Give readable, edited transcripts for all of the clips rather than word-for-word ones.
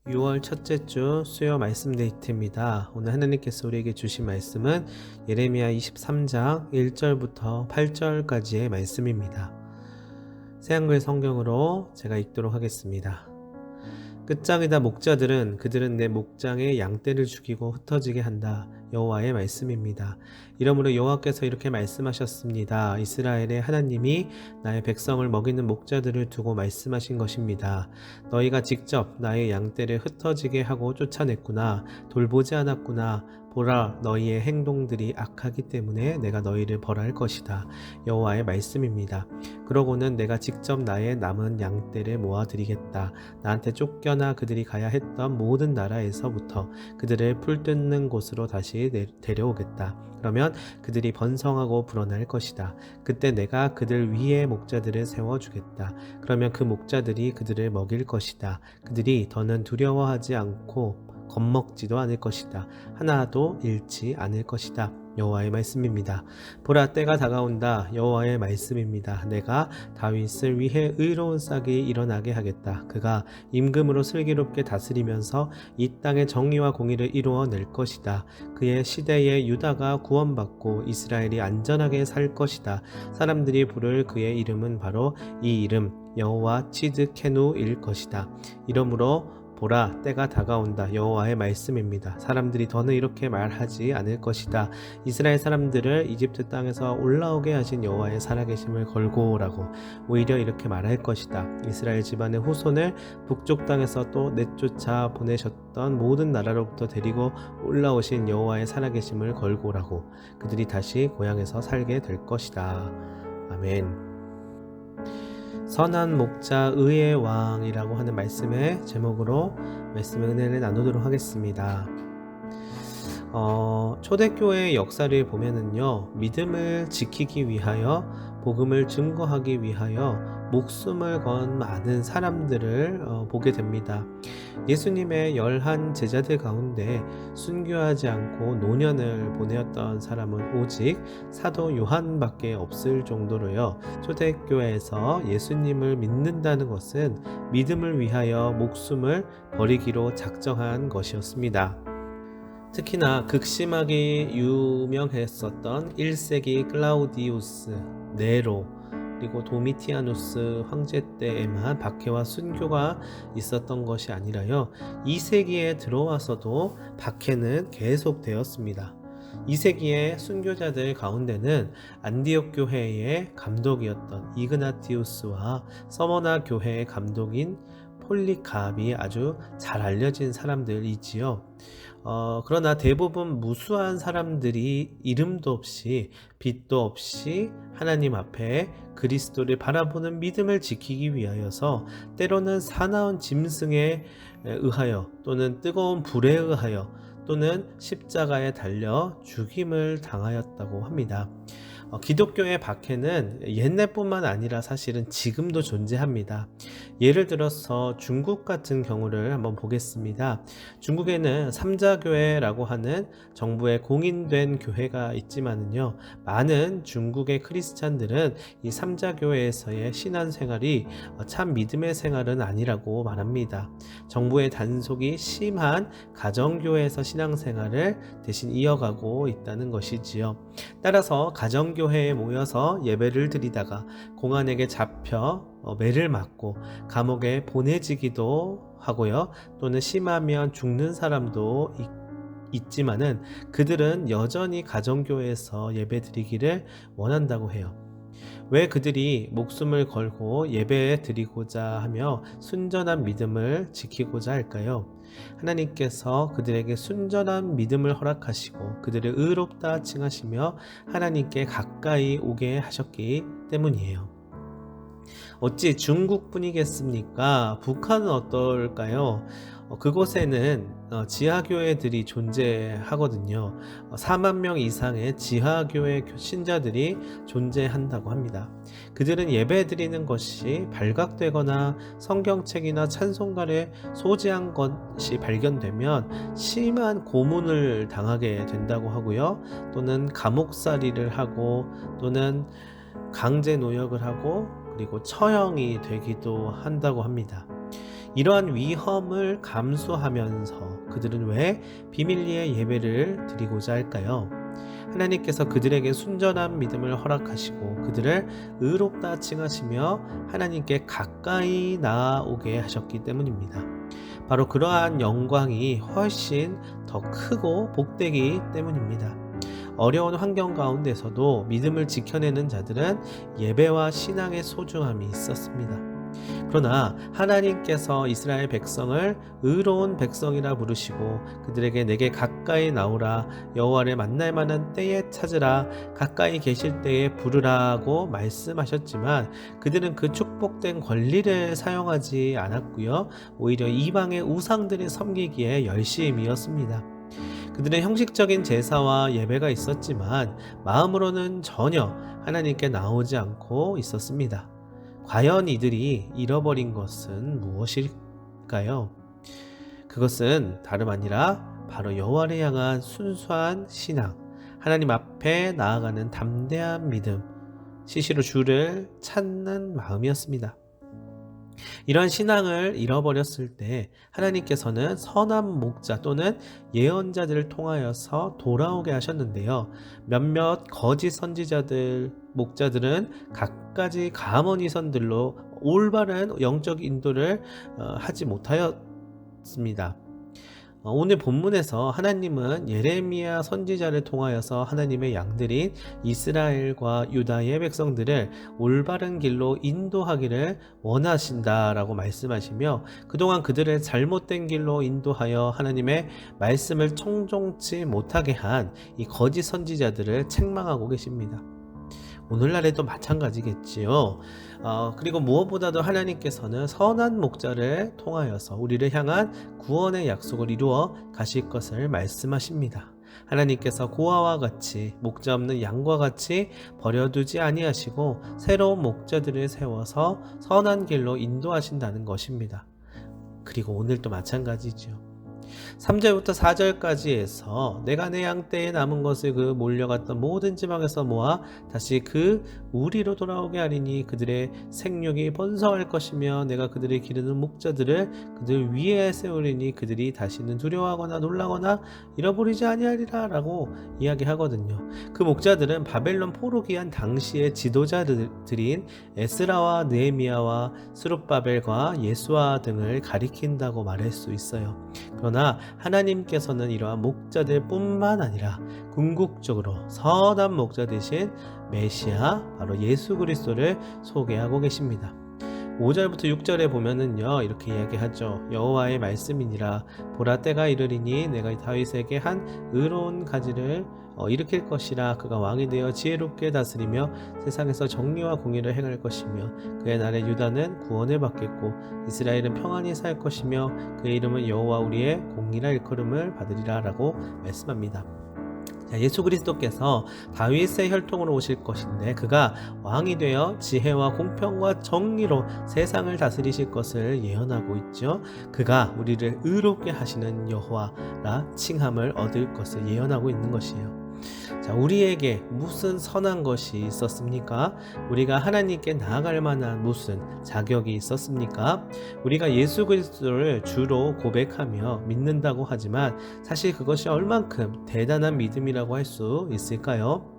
6월 첫째 주 수요 말씀 데이트입니다. 오늘 하나님께서 우리에게 주신 말씀은 예레미야 23장 1절부터 8절까지의 말씀입니다. 새한글 성경으로 제가 읽도록 하겠습니다. 끝장이다 목자들은 그들은 내 목장에 양떼를 죽이고 흩어지게 한다. 여호와의 말씀입니다. 이러므로 여호와께서 이렇게 말씀하셨습니다. 이스라엘의 하나님이 나의 백성을 먹이는 목자들을 두고 말씀하신 것입니다. 너희가 직접 나의 양떼를 흩어지게 하고 쫓아냈구나. 돌보지 않았구나. 보라, 너희의 행동들이 악하기 때문에 내가 너희를 벌할 것이다. 여호와의 말씀입니다. 그러고는 내가 직접 나의 남은 양떼를 모아드리겠다. 나한테 쫓겨나 그들이 가야 했던 모든 나라에서부터 그들을 풀 뜯는 곳으로 다시 데려오겠다. 그러면 그들이 번성하고 불어날 것이다. 그때 내가 그들 위에 목자들을 세워주겠다. 그러면 그 목자들이 그들을 먹일 것이다. 그들이 더는 두려워하지 않고 겁먹지도 않을 것이다. 하나도 잃지 않을 것이다. 여호와의 말씀입니다. 보라, 때가 다가온다. 여호와의 말씀입니다. 내가 다윗을 위해 의로운 싹이 일어나게 하겠다. 그가 임금으로 슬기롭게 다스리면서 이 땅의 정의와 공의를 이루어낼 것이다. 그의 시대에 유다가 구원받고 이스라엘이 안전하게 살 것이다. 사람들이 부를 그의 이름은 바로 이 이름 여호와 츠드케누일 것이다. 이러므로 보라, 때가 다가온다. 여호와의 말씀입니다. 사람들이 더는 이렇게 말하지 않을 것이다. 이스라엘 사람들을 이집트 땅에서 올라오게 하신 여호와의 살아계심을 걸고라고 오히려 이렇게 말할 것이다. 이스라엘 집안의 후손을 북쪽 땅에서 또 내쫓아 보내셨던 모든 나라로부터 데리고 올라오신 여호와의 살아계심을 걸고라고 그들이 다시 고향에서 살게 될 것이다. 아멘. 선한 목자 의의 왕이라고 하는 말씀의 제목으로 말씀의 은혜를 나누도록 하겠습니다. 초대교회의 역사를 보면은요, 믿음을 지키기 위하여 복음을 증거하기 위하여 목숨을 건 많은 사람들을 보게 됩니다. 예수님의 11 제자들 가운데 순교하지 않고 노년을 보내었던 사람은 오직 사도 요한밖에 없을 정도로요. 초대교회에서 예수님을 믿는다는 것은 믿음을 위하여 목숨을 버리기로 작정한 것이었습니다. 특히나 극심하게 유명했었던 1세기 클라우디우스, 네로, 그리고 도미티아누스 황제 때에만 박해와 순교가 있었던 것이 아니라요, 2세기에 들어와서도 박해는 계속되었습니다. 2세기의 순교자들 가운데는 안디옥 교회의 감독이었던 이그나티우스와 서머나 교회의 감독인 폴리갑이 아주 잘 알려진 사람들이지요. 그러나 대부분 무수한 사람들이 이름도 없이 빛도 없이 하나님 앞에 그리스도를 바라보는 믿음을 지키기 위하여서 때로는 사나운 짐승에 의하여 또는 뜨거운 불에 의하여 또는 십자가에 달려 죽임을 당하였다고 합니다. 기독교의 박해는 옛날뿐만 아니라 사실은 지금도 존재합니다. 예를 들어서 중국 같은 경우를 한번 보겠습니다. 중국에는 삼자교회라고 하는 정부에 공인된 교회가 있지만은요, 많은 중국의 크리스찬들은 이 삼자교회에서의 신앙생활이 참 믿음의 생활은 아니라고 말합니다. 정부의 단속이 심한 가정교회에서 신앙생활을 대신 이어가고 있다는 것이지요. 따라서 가정교회에 모여서 예배를 드리다가 공안에게 잡혀 매를 맞고 감옥에 보내지기도 하고요. 또는 심하면 죽는 사람도 있지만은 그들은 여전히 가정교회에서 예배 드리기를 원한다고 해요. 왜 그들이 목숨을 걸고 예배 드리고자 하며 순전한 믿음을 지키고자 할까요? 하나님께서 그들에게 순전한 믿음을 허락하시고 그들을 의롭다 칭하시며 하나님께 가까이 오게 하셨기 때문이에요. 어찌 중국뿐이겠습니까? 북한은 어떨까요? 그곳에는 지하교회들이 존재하거든요. 4만 명 이상의 지하교회 신자들이 존재한다고 합니다. 그들은 예배드리는 것이 발각되거나 성경책이나 찬송가를 소지한 것이 발견되면 심한 고문을 당하게 된다고 하고요. 또는 감옥살이를 하고 또는 강제 노역을 하고 그리고 처형이 되기도 한다고 합니다. 이러한 위험을 감수하면서 그들은 왜 비밀리에 예배를 드리고자 할까요? 하나님께서 그들에게 순전한 믿음을 허락하시고 그들을 의롭다 칭하시며 하나님께 가까이 나아오게 하셨기 때문입니다. 바로 그러한 영광이 훨씬 더 크고 복되기 때문입니다. 어려운 환경 가운데서도 믿음을 지켜내는 자들은 예배와 신앙의 소중함이 있었습니다. 그러나 하나님께서 이스라엘 백성을 의로운 백성이라 부르시고 그들에게 내게 가까이 나오라, 여호와를 만날 만한 때에 찾으라, 가까이 계실 때에 부르라고 말씀하셨지만 그들은 그 축복된 권리를 사용하지 않았고요, 오히려 이방의 우상들을 섬기기에 열심이었습니다. 그들의 형식적인 제사와 예배가 있었지만 마음으로는 전혀 하나님께 나오지 않고 있었습니다. 과연 이들이 잃어버린 것은 무엇일까요? 그것은 다름 아니라 바로 여호와를 향한 순수한 신앙, 하나님 앞에 나아가는 담대한 믿음, 시시로 주를 찾는 마음이었습니다. 이러한 신앙을 잃어버렸을 때 하나님께서는 선한 목자 또는 예언자들을 통하여서 돌아오게 하셨는데요. 몇몇 거짓 선지자들, 목자들은 갖가지 가문이선들로 올바른 영적 인도를 하지 못하였습니다. 오늘 본문에서 하나님은 예레미야 선지자를 통하여서 하나님의 양들인 이스라엘과 유다의 백성들을 올바른 길로 인도하기를 원하신다라고 말씀하시며 그동안 그들을 잘못된 길로 인도하여 하나님의 말씀을 청종치 못하게 한 이 거짓 선지자들을 책망하고 계십니다. 오늘날에도 마찬가지겠지요. 그리고 무엇보다도 하나님께서는 선한 목자를 통하여서 우리를 향한 구원의 약속을 이루어 가실 것을 말씀하십니다. 하나님께서 고아와 같이 목자 없는 양과 같이 버려두지 아니하시고 새로운 목자들을 세워서 선한 길로 인도하신다는 것입니다. 그리고 오늘도 마찬가지죠. 3절부터 4절까지 해서 내가 내 양떼에 남은 것을 그 몰려갔던 모든 지방에서 모아 다시 그 우리로 돌아오게 하리니 그들의 생육이 번성할 것이며 내가 그들의 기르는 목자들을 그들 위에 세우리니 그들이 다시는 두려워하거나 놀라거나 잃어버리지 아니하리라 라고 이야기하거든요. 그 목자들은 바벨론 포로 귀한 당시의 지도자들인 에스라와 느헤미야와 스룹바벨과 예수아 등을 가리킨다고 말할 수 있어요. 그러나 하나님께서는 이러한 목자들 뿐만 아니라 궁극적으로 선한 목자 되신 메시아 바로 예수 그리스도를 소개하고 계십니다. 5절부터 6절에 보면은요 이렇게 이야기하죠. 여호와의 말씀이니라 보라 때가 이르리니 내가 다윗에게 한 의로운 가지를 일으킬 것이라 그가 왕이 되어 지혜롭게 다스리며 세상에서 정의와 공의를 행할 것이며 그의 날에 유다는 구원을 받겠고 이스라엘은 평안히 살 것이며 그의 이름은 여호와 우리의 공의라 일컬음을 받으리라 라고 말씀합니다. 예수 그리스도께서 다윗의 혈통으로 오실 것인데 그가 왕이 되어 지혜와 공평과 정의로 세상을 다스리실 것을 예언하고 있죠. 그가 우리를 의롭게 하시는 여호와라 칭함을 얻을 것을 예언하고 있는 것이에요. 우리에게 무슨 선한 것이 있었습니까? 우리가 하나님께 나아갈 만한 무슨 자격이 있었습니까? 우리가 예수 그리스도를 주로 고백하며 믿는다고 하지만 사실 그것이 얼만큼 대단한 믿음이라고 할 수 있을까요?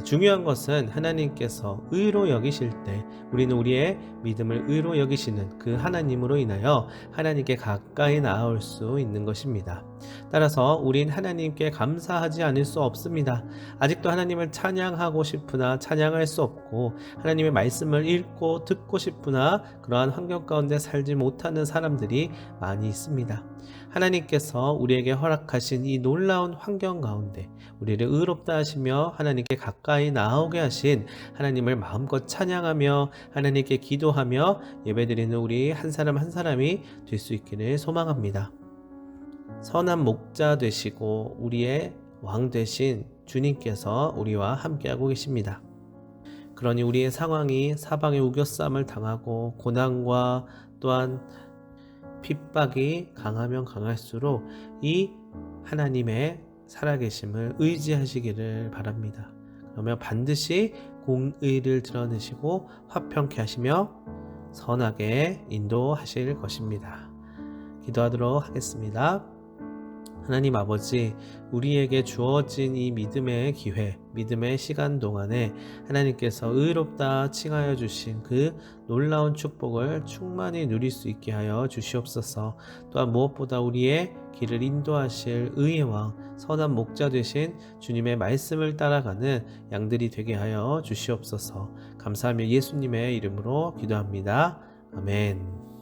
중요한 것은 하나님께서 의로 여기실 때 우리는 우리의 믿음을 의로 여기시는 그 하나님으로 인하여 하나님께 가까이 나아올 수 있는 것입니다. 따라서 우린 하나님께 감사하지 않을 수 없습니다. 아직도 하나님을 찬양하고 싶으나 찬양할 수 없고 하나님의 말씀을 읽고 듣고 싶으나 그러한 환경 가운데 살지 못하는 사람들이 많이 있습니다. 하나님께서 우리에게 허락하신 이 놀라운 환경 가운데 우리를 의롭다 하시며 하나님께 가까이 나오게 하신 하나님을 마음껏 찬양하며 하나님께 기도하며 예배드리는 우리 한 사람 한 사람이 될 수 있기를 소망합니다. 선한 목자 되시고 우리의 왕 되신 주님께서 우리와 함께하고 계십니다. 그러니 우리의 상황이 사방의 우겨쌈을 당하고 고난과 또한 핍박이 강하면 강할수록 이 하나님의 살아계심을 의지하시기를 바랍니다. 그러면 반드시 공의를 드러내시고 화평케 하시며 선하게 인도하실 것입니다. 기도하도록 하겠습니다. 하나님 아버지, 우리에게 주어진 이 믿음의 기회, 믿음의 시간 동안에 하나님께서 의롭다 칭하여 주신 그 놀라운 축복을 충만히 누릴 수 있게 하여 주시옵소서. 또한 무엇보다 우리의 길을 인도하실 의의 왕, 선한 목자 되신 주님의 말씀을 따라가는 양들이 되게 하여 주시옵소서. 감사하며 예수님의 이름으로 기도합니다. 아멘.